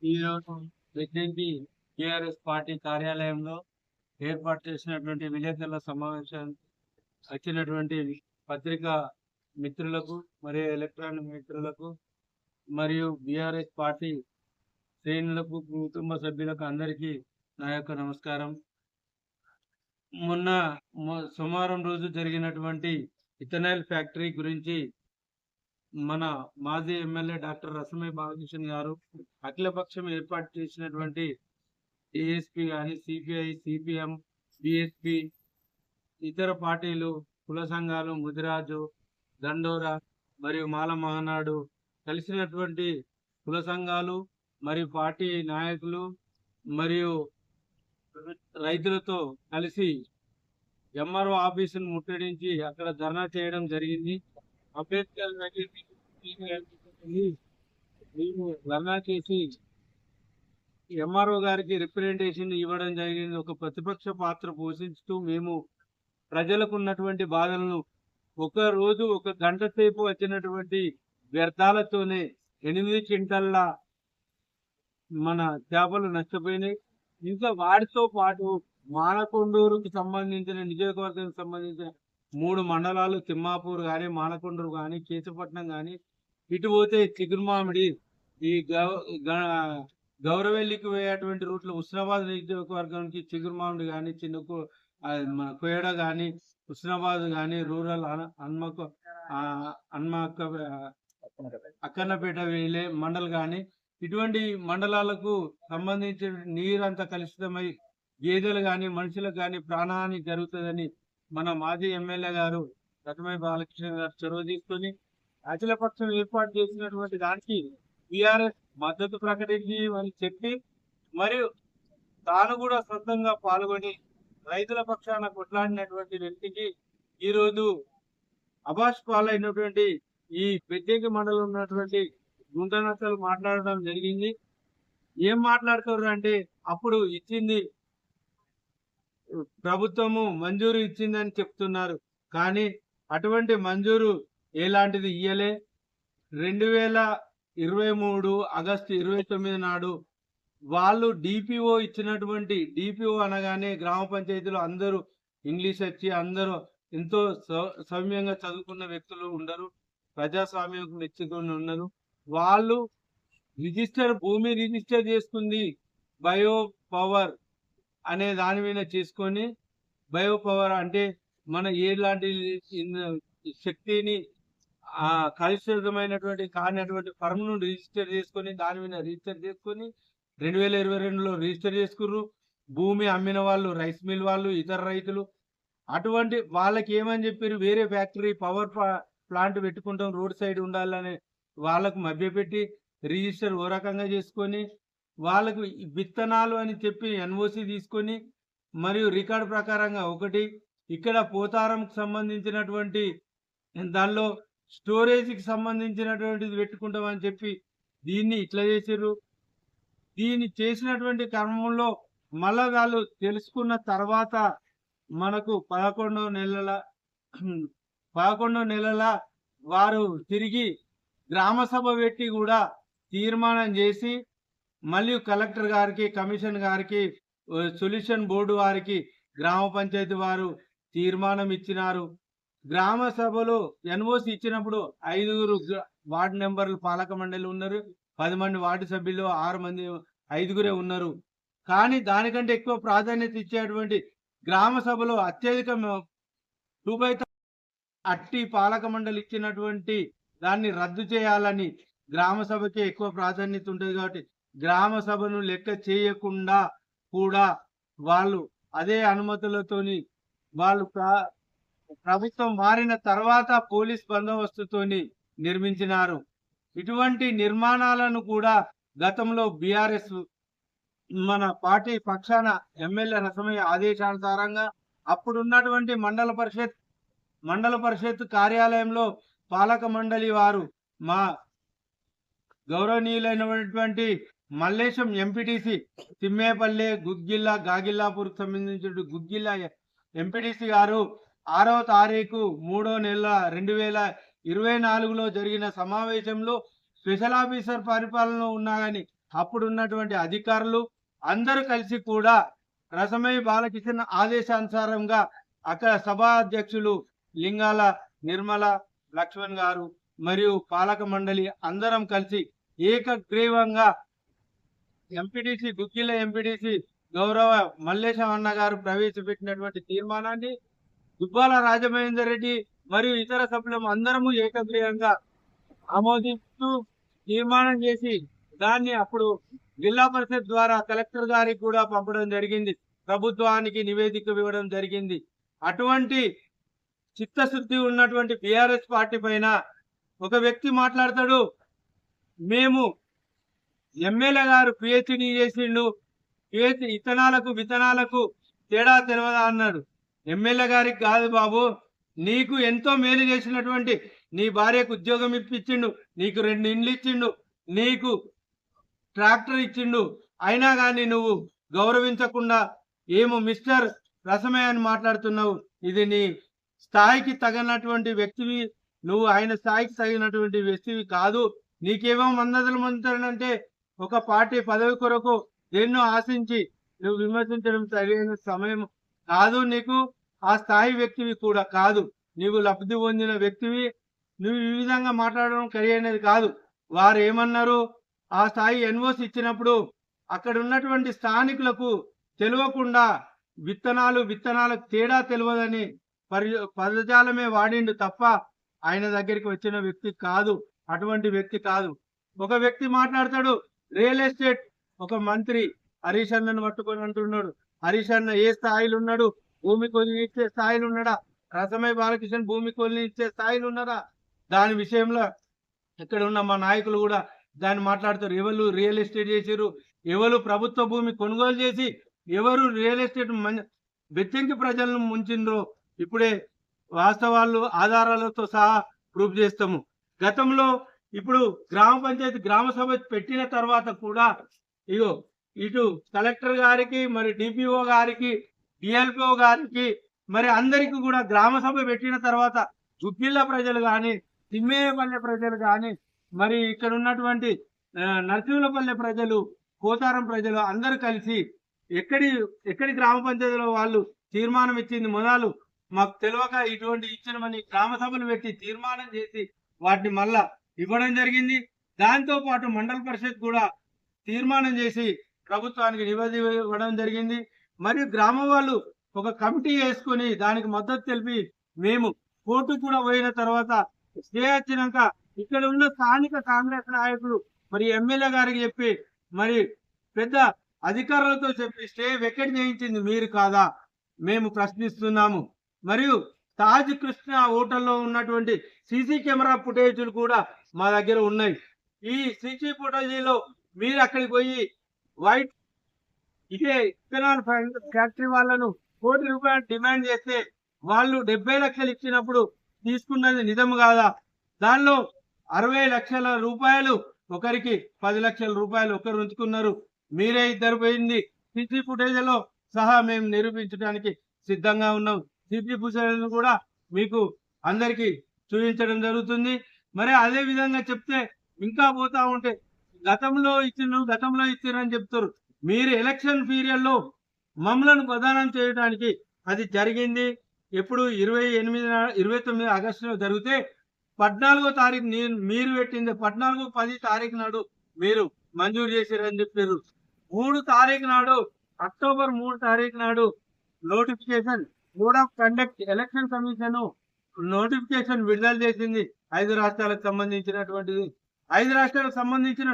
ఈరోజు Reddy TRS party కార్యాలయంలో ఏర్పాటు చేసినటువంటి విలేకరుల సమావేశం వచ్చినటువంటి పత్రికా మిత్రులకు మరియు ఎలక్ట్రానిక్ మిత్రులకు మరియు బీఆర్ఎస్ పార్టీ శ్రేణులకు కుటుంబ సభ్యులకు అందరికీ నా యొక్క నమస్కారం. మొన్న సోమవారం రోజు జరిగినటువంటి ఇథనాల్ ఫ్యాక్టరీ గురించి మన మాజీ ఎమ్మెల్యే డాక్టర్ రసమై బాలకృష్ణ గారు అఖిలపక్షం ఏర్పాటు చేసినటువంటి ఏఎస్పీ కానీ సిపిఐ, సిపిఎం, బిఎస్పి, ఇతర పార్టీలు, కుల సంఘాలు, ముదిరాజు, దండోరా మరియు మాల మహానాడు కలిసినటువంటి కుల సంఘాలు మరియు పార్టీ నాయకులు మరియు రైతులతో కలిసి ఎంఆర్ఓ ఆఫీసును ముట్టడించి అక్కడ ధర్నా చేయడం జరిగింది. అంబేద్కర్ మేము ధర్నా చేసి ఎంఆర్ఓ గారికి రిప్రజెంటేషన్ ఇవ్వడం జరిగింది. ఒక ప్రతిపక్ష పాత్ర పోషిస్తూ మేము ప్రజలకు ఉన్నటువంటి బాధలను ఒక రోజు ఒక గంట సేపు వచ్చినటువంటి వ్యర్థాలతోనే 8 క్వింటల్ల మన చేపలు నష్టపోయినాయి. ఇంకా వాటితో పాటు మానకొండూరుకు సంబంధించిన నియోజకవర్గానికి సంబంధించిన 3 మండలాలు తిమ్మాపూర్ కానీ, మానకొండూరు కానీ, కేశపట్నం కానీ, ఇటు పోతే చిగురుమామిడి, ఈ గౌరవెల్లికి పోయేటువంటి రూట్లో హుస్నాబాద్ నియోజకవర్గానికి చిగురుమామిడి కానీ, చిన్నకు మన కోయడ కానీ, హుస్నాబాద్ కానీ, రూరల్ అక్కన్నపేట వెళ్ళే మండల్ కానీ, ఇటువంటి మండలాలకు సంబంధించిన నీరంతా కలుషితమై గేదెలు కానీ మనుషులకు కానీ ప్రాణహాని జరుగుతుందని మన మాజీ ఎమ్మెల్యే గారు రసమై బాలకృష్ణ గారు చొరవ తీసుకొని అఖిలపక్షం ఏర్పాటు చేసినటువంటి దానికి టిఆర్ఎస్ మద్దతు ప్రకటించి అని చెప్పి మరియు తాను కూడా సొంతంగా పాల్గొని రైతుల పక్షాన కొట్లాడినటువంటి వ్యక్తికి ఈరోజు అబాష్ పాలైనటువంటి ఈ పెద్దెంకి మండలం ఉన్నటువంటి గుంటనక్కలు మాట్లాడడం జరిగింది. ఏం మాట్లాడుతారు అంటే అప్పుడు ఇచ్చింది ప్రభుత్వము మంజూరు ఇచ్చిందని చెప్తున్నారు, కానీ అటువంటి మంజూరు ఎలాంటిది ఇయ్యలే. 2023 ఆగస్టు 29 నాడు వాళ్ళు డిపిఓ ఇచ్చినటువంటి, డిపిఓ అనగానే గ్రామ పంచాయతీలో అందరూ ఇంగ్లీష్ వచ్చి అందరూ ఎంతో సౌమ్యంగా చదువుకున్న వ్యక్తులు ఉండరు, ప్రజాస్వామ్యం మెచ్చుకొని ఉన్నారు. వాళ్ళు భూమి రిజిస్టర్ చేసుకుంది బయో పవర్ అనే దాని మీద చేసుకొని, బయో పవర్ అంటే మన ఎలాంటి శక్తిని కలుషితమైనటువంటి కానిటువంటి ఫర్మ్ను రిజిస్టర్ చేసుకొని దాని మీద రిజిస్టర్ చేసుకొని 2022లో రిజిస్టర్ చేసుకుర్రు. భూమి అమ్మిన వాళ్ళు రైస్ మిల్ వాళ్ళు, ఇతర రైతులు అటువంటి వాళ్ళకి ఏమని చెప్పారు, వేరే ఫ్యాక్టరీ పవర్ ప్లాంట్ పెట్టుకుంటాం రోడ్ సైడ్ ఉండాలని వాళ్ళకు మభ్యపెట్టి రిజిస్టర్ ఓ రకంగా చేసుకొని, వాళ్ళకు విత్తనాలు అని చెప్పి ఎన్ఓసి తీసుకొని మరియు రికార్డు ప్రకారంగా ఒకటి ఇక్కడ పోతారంకి సంబంధించినటువంటి దానిలో స్టోరేజ్కి సంబంధించినటువంటిది పెట్టుకుంటామని చెప్పి దీన్ని ఇట్లా చేసారు. దీన్ని చేసినటువంటి క్రమంలో మళ్ళా వాళ్ళు తెలుసుకున్న తర్వాత మనకు 11వ నెలల వారు తిరిగి గ్రామ సభ పెట్టి కూడా తీర్మానం చేసి మళ్ళీ కలెక్టర్ గారికి, కమిషన్ గారికి, సొల్యూషన్ బోర్డు వారికి గ్రామ పంచాయతీ వారు తీర్మానం ఇచ్చినారు. గ్రామ సభలో ఎన్ఓసి ఇచ్చినప్పుడు 5 వార్డు మెంబర్లు పాలక మండలి ఉన్నారు, 10 మంది వార్డు సభ్యులు, 6 మంది 5గురే ఉన్నారు. కానీ దానికంటే ఎక్కువ ప్రాధాన్యత ఇచ్చేటువంటి గ్రామ సభలో అత్యధిక 2/3 అట్టి పాలక మండలి ఇచ్చినటువంటి దాన్ని రద్దు చేయాలని గ్రామ సభకి ఎక్కువ ప్రాధాన్యత ఉంటుంది. కాబట్టి గ్రామ సభను లెక్క చేయకుండా కూడా వాళ్ళు అదే అనుమతులతోని వాళ్ళు ప్రభుత్వం మారిన తర్వాత పోలీస్ బందోబస్తుతోని నిర్మించినారు. ఇటువంటి నిర్మాణాలను కూడా గతంలో బీఆర్ఎస్ మన పార్టీ పక్షాన ఎమ్మెల్యే రసమయ్య ఆదేశానుసారంగా అప్పుడున్నటువంటి మండల పరిషత్ కార్యాలయంలో పాలక మండలి వారు మా గౌరవనీయులైనటువంటి మల్లేశం ఎంపీటీసీ తిమ్మేపల్లె, గుగ్గిల్ల, గాగిల్లాపూర్కి సంబంధించిన గుగ్గిల్ల ఎంపీటీసీ గారు 6వ తారీఖు 3వ నెల 2024లో జరిగిన సమావేశంలో స్పెషల్ ఆఫీసర్ పరిపాలనలో ఉన్నా కానీ అప్పుడున్నటువంటి అధికారులు అందరూ కలిసి కూడా రసమయ్య బాలకిషన్ ఆదేశానుసారంగా అక్కడ సభా అధ్యక్షులు లింగాల నిర్మల లక్ష్మణ్ గారు మరియు పాలక మండలి అందరం కలిసి ఏకగ్రీవంగా ఎంపీటీసీ గుగ్గిల ఎంపీటీసీ గౌరవ మల్లేశం అన్న గారు ప్రవేశపెట్టినటువంటి తీర్మానాన్ని దుబ్బాల రాజమహేందర్ రెడ్డి మరియు ఇతర సభ్యులు అందరము ఏకగ్రీవంగా ఆమోదిస్తూ తీర్మానం చేసి దాన్ని అప్పుడు జిల్లా పరిషత్ ద్వారా కలెక్టర్ గారికి కూడా పంపడం జరిగింది, ప్రభుత్వానికి నివేదిక ఇవ్వడం జరిగింది. అటువంటి చిత్తశుద్ధి ఉన్నటువంటి బీఆర్ఎస్ పార్టీ పైన ఒక వ్యక్తి మాట్లాడతాడు, మేము ఎమ్మెల్యే గారు పిహెచ్డి చేసిండు, ఇతనాలకు విత్తనాలకు తేడా తెలియదా అన్నాడు. ఎమ్మెల్యే గారికి కాదు బాబు, నీకు ఎంతో మేలు చేసినటువంటి నీ భార్యకు ఉద్యోగం ఇప్పించిండు, నీకు 2 ఇండ్లు ఇచ్చిండు, నీకు ట్రాక్టర్ ఇచ్చిండు, అయినా కానీ నువ్వు గౌరవించకుండా ఏమో మిస్టర్ రసమయ్య అని మాట్లాడుతున్నావు. ఇది నీ స్థాయికి తగినటువంటి వ్యక్తివి, నువ్వు ఆయన స్థాయికి తగినటువంటి వ్యక్తివి కాదు. నీకేమో మందదలు మందుతాడంటే ఒక పార్టీ పదవి కొరకు దేన్నో ఆశించి నువ్వు విమర్శించడం సరైన సమయం కాదు. నీకు ఆ స్థాయి వ్యక్తివి కూడా కాదు, నీవు లబ్ధి పొందిన వ్యక్తివి. నువ్వు ఈ విధంగా మాట్లాడడం సరైనది కాదు. వారు ఏమన్నారు, ఆ స్థాయి ఎన్ఓసి అక్కడ ఉన్నటువంటి స్థానికులకు తెలియకుండా విత్తనాలకు తేడా తెలియదని పదజాలమే వాడిండు తప్ప ఆయన దగ్గరికి వచ్చిన వ్యక్తి కాదు, అటువంటి వ్యక్తి కాదు. ఒక వ్యక్తి మాట్లాడతాడు, రియల్ ఎస్టేట్ ఒక మంత్రి హరీష్ అన్నను పట్టుకొని అంటున్నాడు. హరీష్ అన్న ఏ స్థాయిలో ఉన్నాడు, భూమి కొలిని ఇచ్చే స్థాయిలో ఉన్నాడా? రసమయ్య బాలకిషన్ భూమి కొలిని ఇచ్చే స్థాయిలో ఉన్నారా? దాని విషయంలో ఇక్కడ ఉన్న మా నాయకులు కూడా దాన్ని మాట్లాడతారు. ఎవరు రియల్ ఎస్టేట్ చేసారు, ఎవరు ప్రభుత్వ భూమి కొనుగోలు చేసి ఎవరు రియల్ ఎస్టేట్ బెచ్చింకి ప్రజలను ముంచిండ్రో ఇప్పుడే వాస్తవాలు ఆధారాలతో సహా ప్రూఫ్ చేస్తాము. గతంలో ఇప్పుడు గ్రామ పంచాయతీ గ్రామ సభ పెట్టిన తర్వాత కూడా ఇటు కలెక్టర్ గారికి, మరి డిపిఓ గారికి, డిఎల్పిఓ గారికి, మరి అందరికీ కూడా గ్రామ సభ పెట్టిన తర్వాత గుగ్గిళ్ళ ప్రజలు కానీ, తిమ్మేపల్లె ప్రజలు కానీ, మరి ఇక్కడ ఉన్నటువంటి నరసింహులపల్లె ప్రజలు, కోతారం ప్రజలు అందరూ కలిసి ఎక్కడి గ్రామ పంచాయతీలో వాళ్ళు తీర్మానం ఇచ్చింది మొదలు మాకు తెలియక ఇటువంటి ఇచ్చినమని గ్రామ సభలు పెట్టి తీర్మానం చేసి వాటిని మళ్ళా ఇవ్వడం జరిగింది. దాంతో పాటు మండల పరిషత్ కూడా తీర్మానం చేసి ప్రభుత్వానికి నివేదిక ఇవ్వడం జరిగింది. మరియు గ్రామం వాళ్ళు ఒక కమిటీ వేసుకొని దానికి మద్దతు తెలిపి మేము కోర్టు కూడా పోయిన తర్వాత స్టే వచ్చినాక ఇక్కడ ఉన్న స్థానిక కాంగ్రెస్ నాయకులు మరి ఎమ్మెల్యే గారికి చెప్పి మరి పెద్ద అధికారులతో చెప్పి స్టే వెకెట్ చేయించింది మీరు కాదా, మేము ప్రశ్నిస్తున్నాము. మరియు తాజ్ కృష్ణ హోటల్లో ఉన్నటువంటి సీసీ కెమెరా ఫుటేజీలు కూడా మా దగ్గర ఉన్నాయి. ఈ సీసీ ఫుటేజీలో మీరు అక్కడికి పోయి వైట్ ఇదే ఇథనాల్ ఫ్యాక్టరీ వాళ్ళను ₹1 కోటి డిమాండ్ చేస్తే వాళ్ళు 70 లక్షలు ఇచ్చినప్పుడు తీసుకున్నది నిజం కాదా? దానిలో 60 లక్షల రూపాయలు ఒకరికి, 10 లక్షల రూపాయలు ఒకరు ఉంచుకున్నారు, మీరే ఇద్దరు పోయింది. సీసీ ఫుటేజ్లో సహా మేము నిరూపించడానికి సిద్ధంగా ఉన్నాం. సీసీ ఫుటేజ్ కూడా మీకు అందరికి చూపించడం జరుగుతుంది. మరి అదే విధంగా చెప్తే ఇంకా పోతా ఉంటే గతంలో ఇచ్చిరని చెప్తారు. మీరు ఎలక్షన్ పీరియడ్ లో మమ్మలను ప్రదానం చేయడానికి అది జరిగింది. ఎప్పుడు 29 ఆగస్టులో జరిగితే 14వ తారీఖు మీరు పెట్టింది 14-10 తారీఖు నాడు మీరు మంజూరు చేశారని చెప్పారు. 3 తారీఖు నాడు, అక్టోబర్ 3 తారీఖు నాడు notification code of conduct election commission notification విడుదల చేసింది 5 రాష్ట్రాలకు సంబంధించినటువంటిది. 5 రాష్ట్రాలకు సంబంధించిన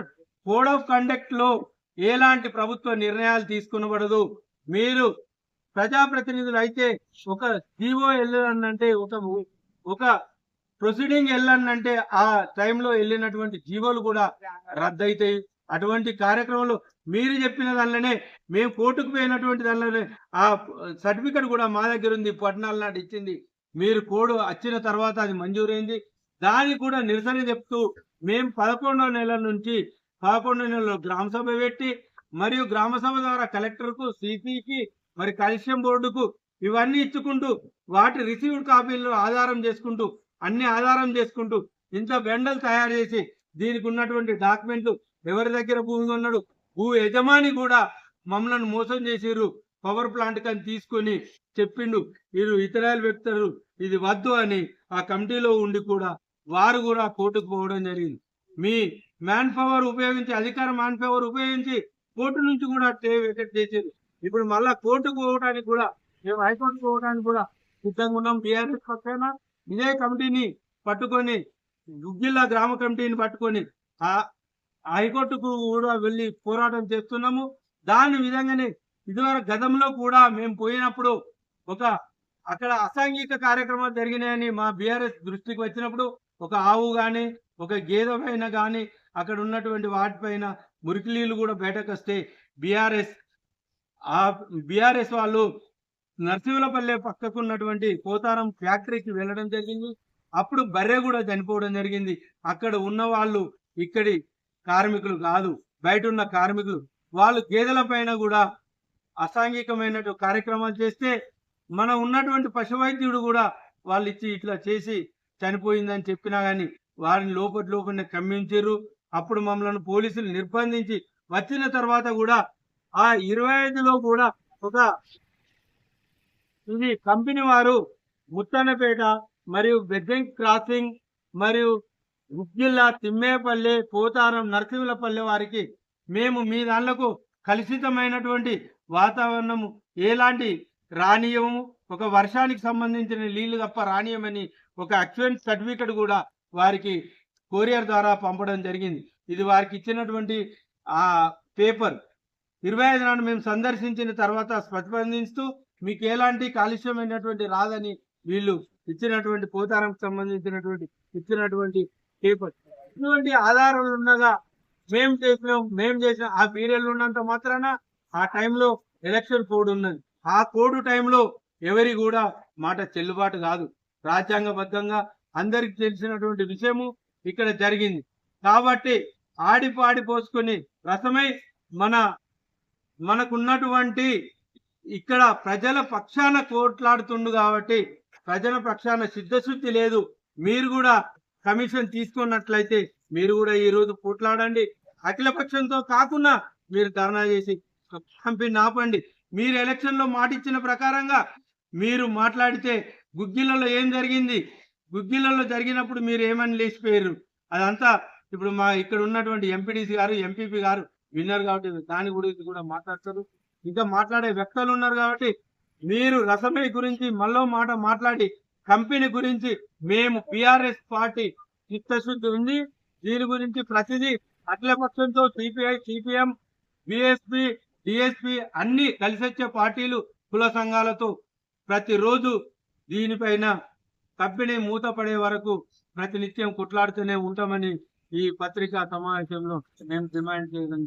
కోడ్ ఆఫ్ కండక్ట్ లో ఎలాంటి ప్రభుత్వ నిర్ణయాలు తీసుకునబడదు. మీరు ప్రజాప్రతినిధులు అయితే ఒక జీవో వెళ్ళాలంటే ఒక ప్రొసీడింగ్ వెళ్ళాలంటే ఆ టైంలో వెళ్ళినటువంటి జీవోలు కూడా రద్దయితాయి. అటువంటి కార్యక్రమంలో మీరు చెప్పిన దానిలోనే మేము కోర్టుకు పోయినటువంటి దానిలోనే ఆ సర్టిఫికెట్ కూడా మా దగ్గర ఉంది, 14 నాడు ఇచ్చింది. మీరు కోడ్ వచ్చిన తర్వాత అది మంజూరైంది. దానికి కూడా నిరసన చెప్తూ మేము 11వ నెల నుంచి 11వ నెలలో గ్రామ సభ పెట్టి మరియు గ్రామ సభ ద్వారా కలెక్టర్కు, సిపికి, మరి కాల్షియం బోర్డుకు ఇవన్నీ ఇచ్చుకుంటూ వాటి రిసీవ్డ్ కాపీలను ఆధారం చేసుకుంటూ ఇంత బెండలు తయారు చేసి దీనికి ఉన్నటువంటి డాక్యుమెంట్లు ఎవరి దగ్గర భూమి కొన్నాడు? భూ యజమాని కూడా మమ్మల్ని మోసం చేసిర్రు, పవర్ ప్లాంట్ కని తీసుకొని చెప్పిండు వీరు ఇతరాలు వ్యక్తులు ఇది వద్దు అని. ఆ కమిటీలో ఉండి కూడా వారు కూడా కోర్టుకు పోవడం జరిగింది. మీ మ్యాన్ పవర్ ఉపయోగించి, అధికార మ్యాన్ పవర్ ఉపయోగించి కోర్టు నుంచి కూడా స్టే వేకెట్ చేసేది. ఇప్పుడు మళ్ళా కోర్టుకు పోవడానికి కూడా, మేము హైకోర్టుకు పోవడానికి కూడా సిద్ధంగా ఉన్నాం. టీఆర్ఎస్ పక్షాన ఇదే కమిటీని పట్టుకొని, గుగ్గిళ్ళ గ్రామ కమిటీని పట్టుకొని ఆ హైకోర్టుకు కూడా వెళ్ళి పోరాటం చేస్తున్నాము. దాని విధంగానే ఇదివరకు గతంలో కూడా మేము పోయినప్పుడు అక్కడ అసాంఘిక కార్యక్రమాలు జరిగినాయని మా బీఆర్ఎస్ దృష్టికి వచ్చినప్పుడు ఒక ఆవు కానీ ఒక గేదె పైన కానీ అక్కడ ఉన్నటువంటి వాటిపైన మురికి నీళ్ళు కూడా బయటకు వస్తే బీఆర్ఎస్ వాళ్ళు నర్సింహులపల్లె పక్కకు ఉన్నటువంటి పోతారం ఫ్యాక్టరీకి వెళ్ళడం జరిగింది. అప్పుడు బర్రె కూడా చనిపోవడం జరిగింది. అక్కడ ఉన్న వాళ్ళు ఇక్కడి కార్మికులు కాదు, బయట ఉన్న కార్మికులు. వాళ్ళు గేదెల పైన కూడా అసాంఘికమైన కార్యక్రమాలు చేస్తే మనం ఉన్నటువంటి పశువైద్యుడు కూడా వాళ్ళు ఇచ్చి ఇట్లా చేసి చనిపోయిందని చెప్పినా కానీ వారిని లోపలనే కమ్మించారు. అప్పుడు మమ్మల్ని పోలీసులు నిర్బంధించి వచ్చిన తర్వాత కూడా ఆ 25లో కూడా ఇది కంపెనీ వారు ముత్తన్నపేట మరియు బెజ్జంకి క్రాసింగ్ మరియు గుగ్గిళ్ళ, తిమ్మేపల్లె, పోతారం, నరసింహులపల్లె వారికి మేము మీ దాంట్లో కలుషితమైనటువంటి వాతావరణము ఎలాంటి రానియము, ఒక వర్షానికి సంబంధించిన నీళ్లు తప్ప రానియమని ఒక అక్సెంట్ సర్టిఫికెట్ కూడా వారికి కొరియర్ ద్వారా పంపడం జరిగింది. ఇది వారికి ఇచ్చినటువంటి ఆ పేపర్. 25 నాడు మేము సందర్శించిన తర్వాత ప్రతిబంధిస్తూ మీకు ఎలాంటి కాలుష్యమైనటువంటి రాదని వీళ్ళు ఇచ్చినటువంటి పోతారంకి సంబంధించినటువంటి ఇచ్చినటువంటి పేపర్. ఇటువంటి ఆధారాలు ఉండగా మేము చేసిన ఆ పీరియడ్లో ఉన్నంత మాత్రాన ఆ టైంలో ఎలక్షన్ కోడ్ ఉన్నది. ఆ కోడ్ టైంలో ఎవరి కూడా మాట చెల్లుబాటు కాదు. రాజ్యాంగబద్ధంగా అందరికి తెలిసినటువంటి విషయము ఇక్కడ జరిగింది. కాబట్టి ఆడిపాడి పోసుకొని రసమై మనకున్నటువంటి ఇక్కడ ప్రజల పక్షాన కోట్లాడుతుండు కాబట్టి ప్రజల పక్షాన సిద్ధశుద్ధి లేదు. మీరు కూడా కమిషన్ తీసుకున్నట్లయితే మీరు కూడా ఈ రోజు పోట్లాడండి. అఖిలపక్షంతో కాకుండా మీరు ధర్నా చేసి కంపెనీ ఆపండి. మీరు ఎలక్షన్ లో మాట ఇచ్చిన ప్రకారంగా మీరు మాట్లాడితే గుగ్గిళ్ళలో ఏం జరిగింది, గుగ్గిళ్ళలో జరిగినప్పుడు మీరు ఏమని లేచిపోయారు అదంతా ఇప్పుడు మా ఇక్కడ ఉన్నటువంటి ఎంపీడీసీ గారు, ఎంపీపీ గారు విన్నారు కాబట్టి దాని గురించి కూడా మాట్లాడతారు. ఇంకా మాట్లాడే వ్యక్తులు ఉన్నారు కాబట్టి మీరు రసమై గురించి మళ్ళీ మాట్లాడి కంపెనీ గురించి మేము బీఆర్ఎస్ పార్టీ చిత్తశుద్ధి ఉంది. దీని గురించి ప్రతిదీ అఖిలపక్షంతో సిపిఐ, సిపిఎం, బిఎస్పి, డిఎస్పి అన్ని కలిసి వచ్చే పార్టీలు, కుల సంఘాలతో ప్రతిరోజు దీనిపైన కంపెనీ మూతపడే వరకు ప్రతినిత్యం కొట్లాడుతూనే ఉంటామని ఈ పత్రికా సమావేశంలో మేము డిమాండ్ చేయడం